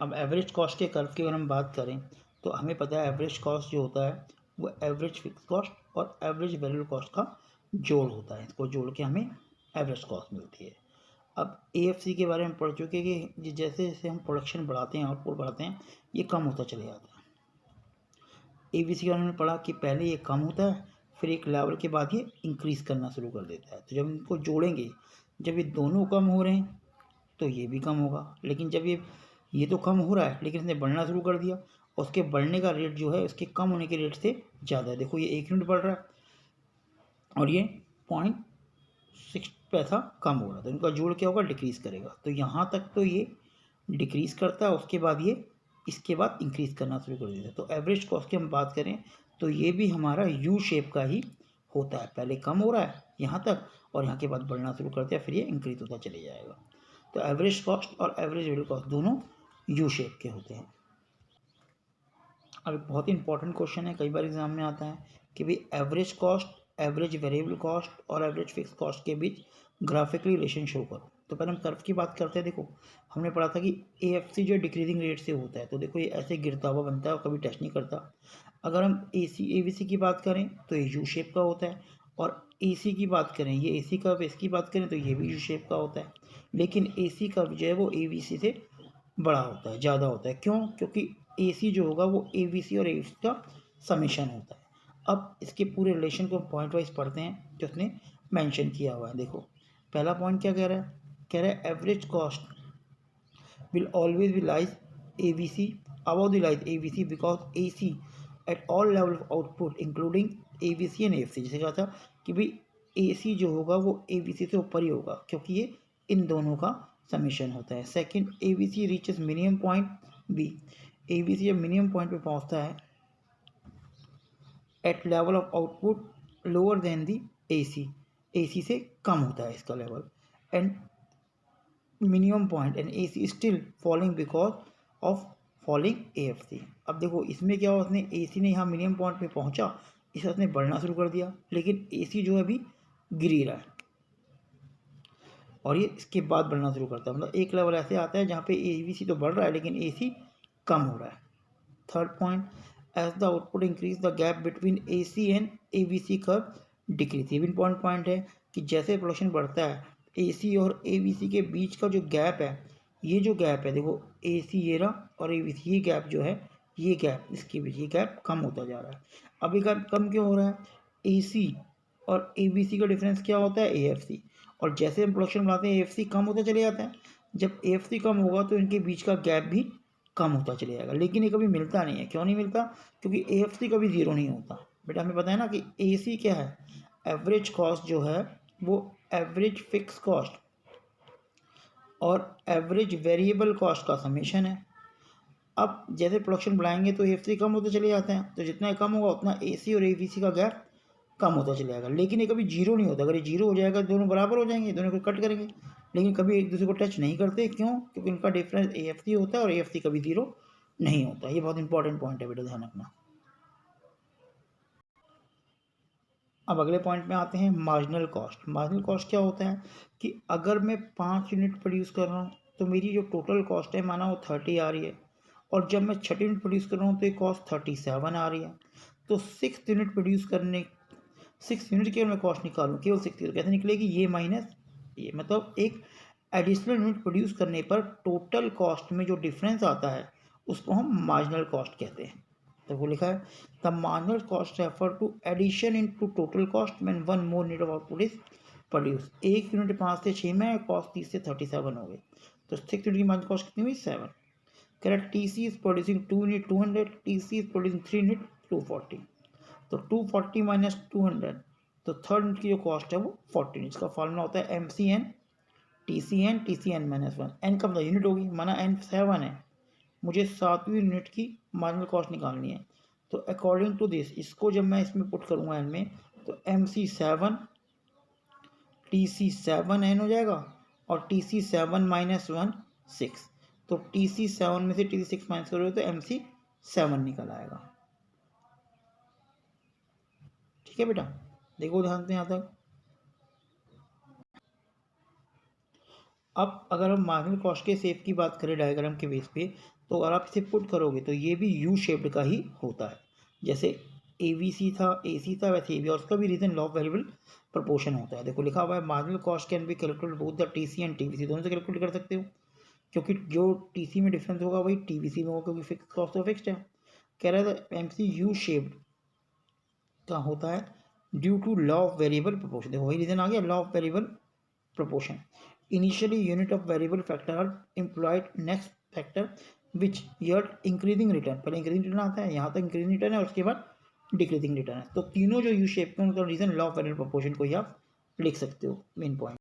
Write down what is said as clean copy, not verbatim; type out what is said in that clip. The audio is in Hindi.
अब एवरेज कॉस्ट के कर्व की अगर हम बात करें तो हमें पता है एवरेज कॉस्ट जो होता है वो एवरेज फिक्स कॉस्ट और एवरेज वेरिएबल कॉस्ट का जोड़ होता है। इसको जोड़ के हमें एवरेज कॉस्ट मिलती है। अब एएफसी के बारे में पढ़ चुके कि जैसे जैसे हम प्रोडक्शन बढ़ाते हैं, आउटपुट बढ़ाते हैं, ये कम होता चले जाता है। एबीसी के बारे में पढ़ा कि पहले ये कम होता है, फिर एक लेवल के बाद ये इंक्रीज़ करना शुरू कर देता है। तो जब इनको जोड़ेंगे, जब ये दोनों कम हो रहे हैं तो ये भी कम होगा। लेकिन जब ये तो कम हो रहा है लेकिन इसने बढ़ना शुरू कर दिया, उसके बढ़ने का रेट जो है उसके कम होने के रेट से ज़्यादा है। देखो ये 1 यूनिट बढ़ रहा है और ये 0.6 पैसा कम हो रहा है, तो इनका जोड़ क्या होगा, डिक्रीज़ करेगा। तो यहाँ तक तो ये डिक्रीज़ करता है, उसके बाद ये इसके बाद इंक्रीज़ करना शुरू कर देता है। तो एवरेज कॉस्ट की हम बात करें तो ये भी हमारा यू शेप का ही होता है। पहले कम हो रहा है यहाँ तक और यहाँ के बाद बढ़ना शुरू करते हैं, फिर ये इंक्रीज़ होता चले जाएगा। तो एवरेज कॉस्ट और एवरेज वेरिएबल कॉस्ट दोनों यू शेप के होते हैं। अब एक बहुत ही इंपॉर्टेंट क्वेश्चन है, कई बार एग्जाम में आता है कि भाई average cost, average variable cost और एवरेज फिक्स कॉस्ट के बीच ग्राफिकली रिलेशन शो करो। तो पहले हम कर्व की बात करते हैं। देखो हमने पढ़ा था कि एएफसी जो डिक्रीजिंग रेट से होता है, तो देखो ये ऐसे गिरता हुआ बनता है और कभी टच नहीं करता। अगर हम एवीसी की बात करें तो ये यू शेप का होता है, और एसी की बात करें, ये एसी कर्व इसकी बात करें तो ये भी यू शेप का होता है। लेकिन एसी कर्व जो है वो एवीसी से बड़ा होता है, ज़्यादा होता है। क्यों? क्योंकि एसी जो होगा वो एवीसी और एवीसी का समेशन होता है। अब इसके पूरे रिलेशन को पॉइंट वाइज पढ़ते हैं जो उसने मेंशन किया हुआ है। देखो पहला पॉइंट क्या कह रहा है, कह रहा है average cost will always be lies AVC above the lies AVC because AC at all level of output including AVC and AFC। जैसे कहा था कि भाई AC जो होगा वो AVC से ऊपर ही होगा क्योंकि ये इन दोनों का समेशन होता है। Second, AVC reaches minimum point B. AVC जब मिनिमम पॉइंट पे पहुंचता है at level of output lower than the AC, AC से कम होता है इसका level, and minimum point and AC still falling because of falling AFC। अब देखो इसमें क्या हुआ, उसने AC ने यहाँ मिनिमम पॉइंट पे पहुँचा, इसे उसने बढ़ना शुरू कर दिया, लेकिन AC जो है अभी गिर ही रहा है और ये इसके बाद बढ़ना शुरू करता है। मतलब एक लेवल ऐसे आता है जहाँ पे AVC तो बढ़ रहा है लेकिन AC कम हो रहा है। Third point, as the output increase the gap between AC and AVC curve decrease. ये भी इंपॉर्टेंट पॉइंट है कि जैसे प्रोडक्शन बढ़ता है AC और AVC के बीच का जो गैप है, ये जो गैप है देखो AC ये रहा और AVC ये गैप जो है, ये गैप इसके बीच ये गैप कम होता जा रहा है। अब ये गैप कम क्यों हो रहा है, AC और AVC का डिफरेंस क्या होता है, AFC, और जैसे हम प्रोडक्शन बढ़ाते हैं AFC कम होता चले जाता है। जब AFC कम होगा तो इनके बीच का गैप भी कम होता चले जाएगा, लेकिन ये कभी मिलता नहीं है। क्यों नहीं मिलता, क्योंकि AFC कभी ज़ीरो नहीं होता। बेटा हमें पता है ना कि AC क्या है, एवरेज कॉस्ट जो है वो एवरेज फिक्स कॉस्ट और एवरेज वेरिएबल कॉस्ट का समेशन है। अब जैसे प्रोडक्शन बढ़ाएंगे तो AFC कम होते चले जाते हैं, तो जितना कम होगा उतना AC और AVC का गैप कम होता चले जाएगा। लेकिन ये कभी जीरो नहीं होता, अगर ये जीरो हो जाएगा दोनों बराबर हो जाएंगे, दोनों को कट करेंगे, लेकिन कभी एक दूसरे को टच नहीं करते। क्यों? क्योंकि इनका डिफरेंस AFC होता है और AFC कभी जीरो नहीं होता। ये बहुत इंपॉर्टेंट पॉइंट है बेटा, ध्यान रखना। अब अगले पॉइंट में आते हैं, मार्जिनल कॉस्ट। मार्जिनल कॉस्ट क्या होता है कि अगर मैं 5 यूनिट प्रोड्यूस कर रहा हूँ तो मेरी जो टोटल कॉस्ट है माना वो 30 आ रही है, और जब मैं 6 यूनिट प्रोड्यूस कर रहा हूँ तो ये कॉस्ट 37 आ रही है। तो 6 यूनिट प्रोड्यूस करने 6 यूनिट की मैं कॉस्ट निकालूँ, केवल 6 यूनिट कैसे निकलेगी, ये माइनस ये, मतलब एक एडिशनल यूनिट प्रोड्यूस करने पर टोटल कॉस्ट में जो डिफरेंस आता है उसको हम मार्जिनल कॉस्ट कहते हैं। तो वो लिखा है the marginal cost refer to addition in to total cost when one more unit of output is produce. एक यूनिट 5 से 6 में, कॉस्ट 30 से 37 हो गई, तो 6 यूनिट की मार्जिनल कॉस्ट कितनी हुई, 7। Correct, TC is producing 2 unit 200, TC is producing 3 unit 240, तो 240 माइनस 200, तो थर्ड यूनिट की जो कॉस्ट है वो 14। इसका फॉर्मूला होता है MCN TCN TCN minus 1। N का मतलब यूनिट होगी, माना N 7 है, मुझे 7वीं यूनिट की मार्जिनल कॉस्ट निकालनी है। तो अकॉर्डिंग टू दिस, इसको जब मैं इसमें पुट करूँगा एन में, तो MC 7 TC 7 N हो जाएगा, और TC 7 माइनस 1 6, तो TC 7 में से TC 6 माइनस करोगे तो MC 7 निकल आएगा। ठीक है बेटा, देखो ध्यान से यहाँ तक। अब अगर हम मार्जिनल कॉस्ट के शेप की बात करें डायग्राम के बेस पे, तो अगर आप इसे पुट करोगे तो ये भी यू शेप्ड का ही होता है। जैसे एवीसी था, एसी था, वैसे ये भी, और उसका भी reason law of variable proportion होता है। देखो लिखा हुआ है marginal cost can be calculate both the TC and TVC, दोनों से कैलकुलेट कर सकते हो, क्योंकि जो टीसी में डिफरेंस होगा वही टीवीसी में होगा, क्योंकि फिक्स कॉस्ट तो फिक्स्ड है। कह रहा है एमसी यू शेप्ड का होता है due to law of variable proportion. देखो वही रीजन आ गया, law of variable proportion. Initially, unit of variable factor are employed next factor which yield increasing return. पहले increasing return आता है, यहाँ तक increasing return है और उसके बाद decreasing return है। तो तीनों जो यू शेप के उनका reason law of variable proportion को ही आप लिख सकते हो मेन पॉइंट।